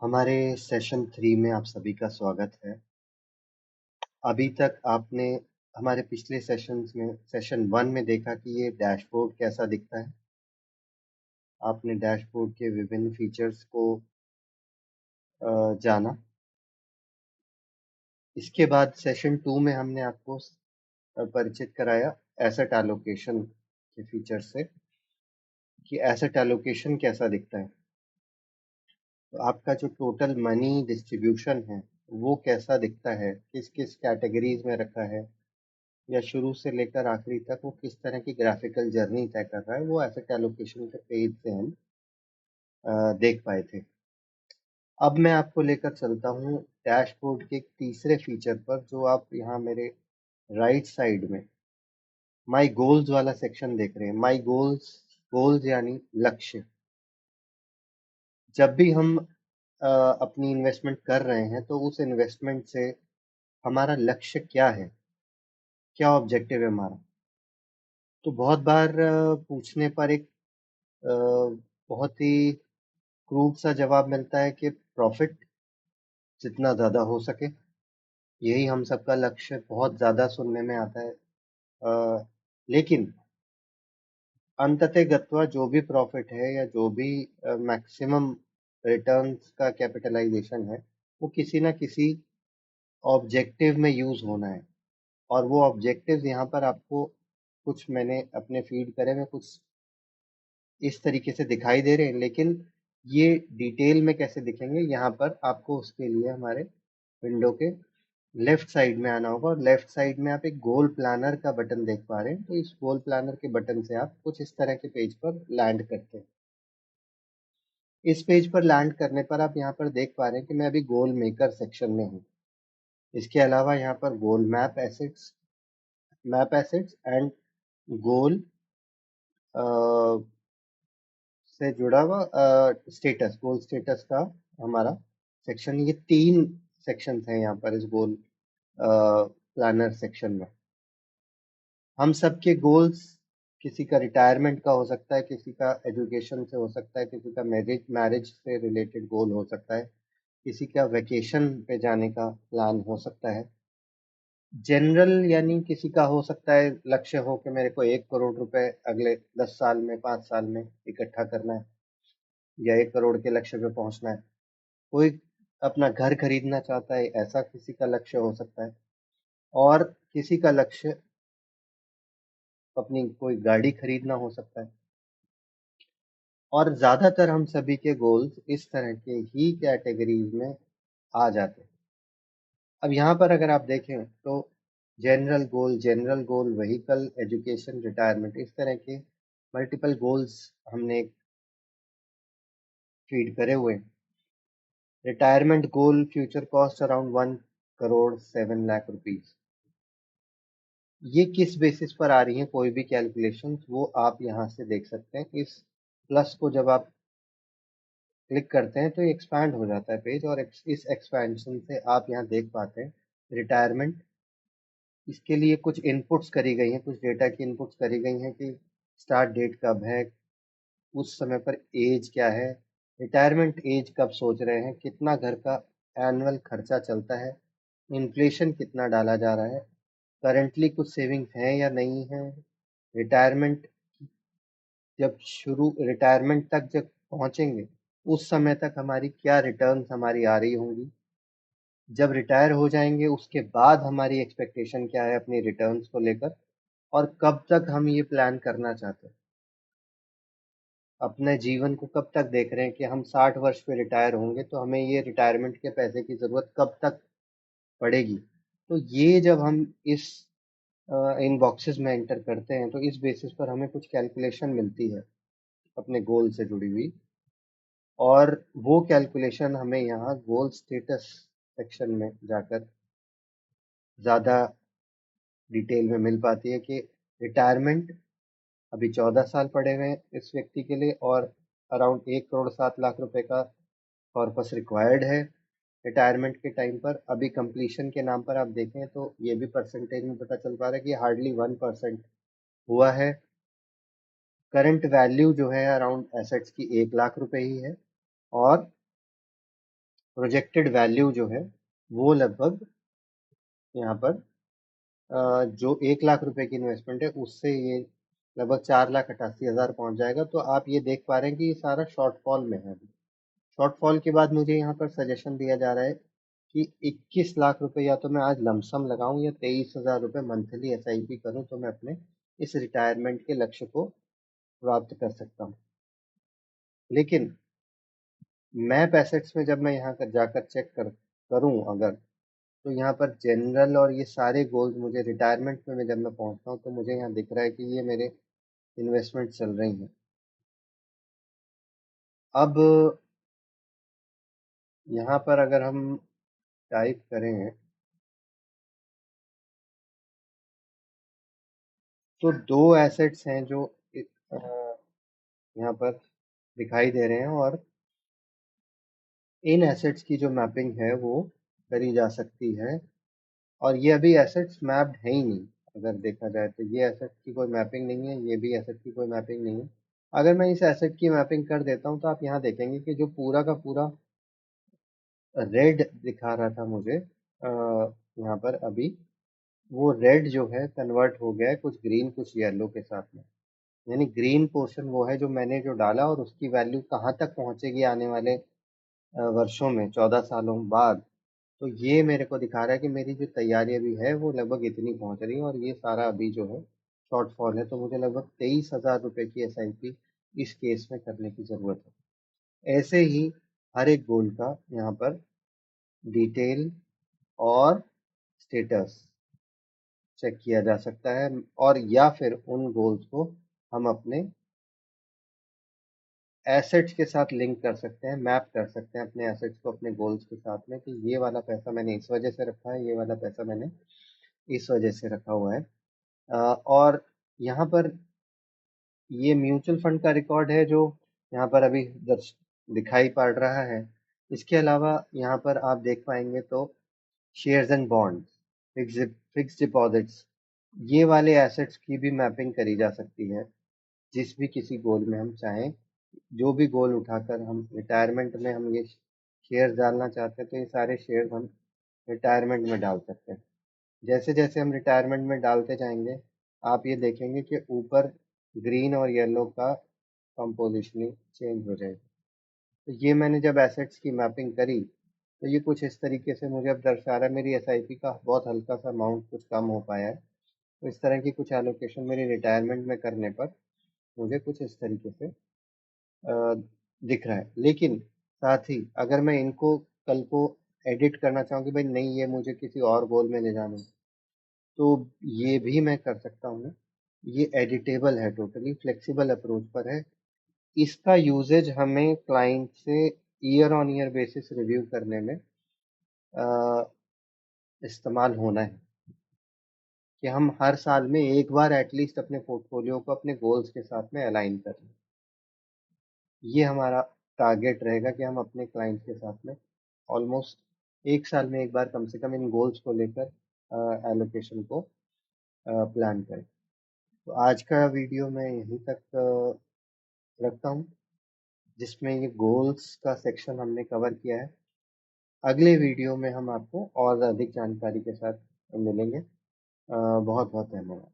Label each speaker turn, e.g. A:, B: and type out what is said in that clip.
A: हमारे सेशन 3 में आप सभी का स्वागत है। अभी तक आपने हमारे पिछले सेशंस में सेशन 1 में देखा कि ये डैशबोर्ड कैसा दिखता है। आपने डैशबोर्ड के विभिन्न फीचर्स को जाना। इसके बाद सेशन 2 में हमने आपको परिचित कराया एसेट एलोकेशन के फीचर से कि एसेट एलोकेशन कैसा दिखता है। तो आपका जो टोटल मनी डिस्ट्रीब्यूशन है, वो कैसा दिखता है, किस-किस कैटेगरीज़ में रखा है या शुरू से लेकर आखिरी तक वो किस तरह की ग्राफिकल जर्नी तय कर रहा है, वो एसेट एलोकेशन के पेज से हम देख पाए थे। अब मैं आपको लेकर चलता हूँ डैशबोर्ड के एक तीसरे फीचर पर, जो आप यहाँ मेरे राइट साइड में माई गोल्स वाला सेक्शन देख रहे हैं। माई गोल्स, गोल्स यानी लक्ष्य। जब भी हम अपनी इन्वेस्टमेंट कर रहे हैं, तो उस इन्वेस्टमेंट से हमारा लक्ष्य क्या है, क्या ऑब्जेक्टिव है हमारा। तो बहुत बार पूछने पर एक बहुत ही क्रूड सा जवाब मिलता है कि प्रॉफिट जितना ज़्यादा हो सके, यही हम सबका लक्ष्य बहुत ज़्यादा सुनने में आता है। लेकिन अंततः गत्वा जो भी प्रॉफिट है या जो भी मैक्सिमम रिटर्न्स का कैपिटलाइजेशन है, वो किसी ना किसी ऑब्जेक्टिव में यूज़ होना है। और वो ऑब्जेक्टिव्स यहाँ पर आपको कुछ मैंने अपने फीड करे में कुछ इस तरीके से दिखाई दे रहे हैं, लेकिन ये डिटेल में कैसे दिखेंगे, यहाँ पर आपको उसके लिए हमारे विंडो के लेफ्ट साइड में आना होगा। और लेफ्ट साइड में आप एक गोल प्लानर का बटन देख पा रहे हैं। तो इस गोल प्लानर के बटन से आप कुछ इस तरह के पेज पर लैंड करते हैं। इस पेज पर लैंड करने पर आप यहाँ पर देख पा रहे हैं कि मैं अभी गोल मेकर सेक्शन में हूँ। इसके अलावा यहाँ पर गोल मैप एसेट्स एंड गोल से जुड़ा हुआ स्टेटस, गोल स्टेटस का हमारा सेक्शन, ये 3 सेक्शंस हैं यहाँ पर इस गोल प्लानर सेक्शन में। हम सबके गोल्स, किसी का रिटायरमेंट का हो सकता है, किसी का एजुकेशन से हो सकता है, किसी का मैरिज से रिलेटेड गोल हो सकता है, किसी का वैकेशन पे जाने का प्लान हो सकता है। जनरल यानी किसी का हो सकता है लक्ष्य हो कि मेरे को 1 करोड़ रुपए अगले 10 साल में, 5 साल में इकट्ठा करना है या 1 करोड़ के लक्ष्य पे पहुंचना है। कोई अपना घर खरीदना चाहता है, ऐसा किसी का लक्ष्य हो सकता है। और किसी का लक्ष्य अपनी कोई गाड़ी खरीदना हो सकता है। और ज़्यादातर हम सभी के गोल्स इस तरह के ही कैटेगरीज में आ जाते हैं। अब यहाँ पर अगर आप देखें तो जनरल गोल, व्हीकल, एजुकेशन, रिटायरमेंट, इस तरह के मल्टीपल गोल्स हमने फीड करे हुए हैं। Retirement goal future cost around 1 crore 7 lakh rupees. ये किस बेसिस पर आ रही हैं कोई भी कैलकुलेशंस, वो आप यहाँ से देख सकते हैं। इस प्लस को जब आप क्लिक करते हैं तो ये एक्सपैंड हो जाता है पेज, और इस एक्सपेंशन से आप यहाँ देख पाते हैं रिटायरमेंट। इसके लिए कुछ इनपुट्स करी गई हैं, कुछ डेटा की इनपुट्स करी गई हैं कि स्टार्ट डेट कब है, उस समय पर एज क्या है, रिटायरमेंट एज कब सोच रहे हैं, कितना घर का एनुअल खर्चा चलता है, इन्फ्लेशन कितना डाला जा रहा है, करंटली कुछ सेविंग्स हैं या नहीं है, रिटायरमेंट रिटायरमेंट तक जब पहुंचेंगे, उस समय तक हमारी क्या रिटर्न्स हमारी आ रही होंगी, जब रिटायर हो जाएंगे उसके बाद हमारी एक्सपेक्टेशन क्या है अपनी रिटर्न्स को लेकर, और कब तक हम ये प्लान करना चाहते हैं, अपने जीवन को कब तक देख रहे हैं कि हम 60 वर्ष पे रिटायर होंगे, तो हमें ये रिटायरमेंट के पैसे की ज़रूरत कब तक पड़ेगी। तो ये जब हम इस इन बॉक्सेस में एंटर करते हैं, तो इस बेसिस पर हमें कुछ कैलकुलेशन मिलती है अपने गोल से जुड़ी हुई। और वो कैलकुलेशन हमें यहाँ गोल स्टेटस सेक्शन में जाकर ज़्यादा डिटेल में मिल पाती है कि रिटायरमेंट अभी 14 साल पड़े हुए हैं इस व्यक्ति के लिए, और अराउंड 1 करोड़ 7 लाख रुपए का कॉर्पस रिक्वायर्ड है रिटायरमेंट के टाइम पर। अभी कंप्लीशन के नाम पर आप देखें तो ये भी परसेंटेज में पता चल पा रहा है कि हार्डली 1% हुआ है। करंट वैल्यू जो है अराउंड एसेट्स की 1 लाख रुपए ही है, और प्रोजेक्टेड वैल्यू जो है वो लगभग यहाँ पर जो 1 लाख रुपए की इन्वेस्टमेंट है उससे ये लगभग 4,88,000 पहुंच जाएगा। तो आप ये देख पा रहे हैं कि ये सारा शॉर्टफॉल में है। शॉर्टफॉल के बाद मुझे यहाँ पर सजेशन दिया जा रहा है कि 21 लाख रुपए या तो मैं आज लमसम लगाऊं या 23,000 रुपये मंथली एसआईपी करूं, तो मैं अपने इस रिटायरमेंट के लक्ष्य को प्राप्त कर सकता हूँ। लेकिन मैप एसेट्स में जब मैं यहाँ कर जाकर चेक करूँ अगर, तो यहाँ पर जनरल और ये सारे गोल्स मुझे रिटायरमेंट में जब मैं पहुँचता हूँ तो मुझे यहाँ दिख रहा है कि ये मेरे इन्वेस्टमेंट चल रही हैं। अब यहाँ पर अगर हम टाइप करें तो दो एसेट्स हैं जो यहाँ पर दिखाई दे रहे हैं, और इन एसेट्स की जो मैपिंग है वो करी जा सकती है। और ये अभी एसेट्स मैप्ड है ही नहीं। अगर देखा जाए तो ये एसेट की कोई मैपिंग नहीं है, ये भी एसेट की कोई मैपिंग नहीं है। अगर मैं इस एसेट की मैपिंग कर देता हूँ तो आप यहाँ देखेंगे कि जो पूरा का पूरा रेड दिखा रहा था मुझे यहाँ पर अभी, वो रेड जो है कन्वर्ट हो गया है कुछ ग्रीन कुछ येलो के साथ में। यानी ग्रीन पोर्शन वो है जो मैंने जो डाला और उसकी वैल्यू कहाँ तक पहुंचेगी आने वाले वर्षों में, 14 सालों बाद। तो ये मेरे को दिखा रहा है कि मेरी जो तैयारी अभी है वो लगभग इतनी पहुंच रही है, और ये सारा अभी जो है शॉर्टफॉल है। तो मुझे लगभग 23,000 रुपये की एसआईपी इस केस में करने की ज़रूरत है। ऐसे ही हर एक गोल का यहाँ पर डिटेल और स्टेटस चेक किया जा सकता है, और या फिर उन गोल्स को हम अपने एसेट्स के साथ लिंक कर सकते हैं, मैप कर सकते हैं अपने एसेट्स को अपने गोल्स के साथ में, कि ये वाला पैसा मैंने इस वजह से रखा है, ये वाला पैसा मैंने इस वजह से रखा हुआ है। और यहाँ पर ये म्यूचुअल फंड का रिकॉर्ड है जो यहाँ पर अभी दिखाई पड़ रहा है। इसके अलावा यहाँ पर आप देख पाएंगे तो shares and bonds, fix deposits, ये वाले एसेट्स की भी मैपिंग करी जा सकती है। जिस भी किसी गोल में हम चाहें, जो भी गोल उठाकर हम रिटायरमेंट में हम ये शेयर्स डालना चाहते हैं, तो ये सारे शेयर्स हम रिटायरमेंट में डाल सकते हैं। जैसे जैसे हम रिटायरमेंट में डालते जाएंगे, आप ये देखेंगे कि ऊपर ग्रीन और येलो का कंपोजिशनिंग चेंज हो जाएगी। तो ये मैंने जब एसेट्स की मैपिंग करी तो ये कुछ इस तरीके से मुझे अब दर्शा रहा है। मेरी एसआईपी का बहुत हल्का सा अमाउंट कुछ कम हो पाया है। तो इस तरह की कुछ एलोकेशन मेरी रिटायरमेंट में करने पर मुझे कुछ इस तरीके से दिख रहा है। लेकिन साथ ही अगर मैं इनको कल को एडिट करना चाहूँ कि भाई नहीं, ये मुझे किसी और गोल में ले जाना है, तो ये भी मैं कर सकता हूँ। ये एडिटेबल है, टोटली फ्लेक्सिबल अप्रोच पर है। इसका यूजेज हमें क्लाइंट से year on year basis review करने में इस्तेमाल होना है, कि हम हर साल में एक बार एटलीस्ट अपने पोर्टफोलियो को अपने गोल्स के साथ में अलाइन करें। ये हमारा टारगेट रहेगा कि हम अपने क्लाइंट्स के साथ में ऑलमोस्ट एक साल में एक बार कम से कम इन गोल्स को लेकर एलोकेशन को प्लान करें। तो आज का वीडियो मैं यहीं तक रखता हूँ, जिसमें ये गोल्स का सेक्शन हमने कवर किया है। अगले वीडियो में हम आपको और अधिक जानकारी के साथ मिलेंगे। बहुत बहुत धन्यवाद।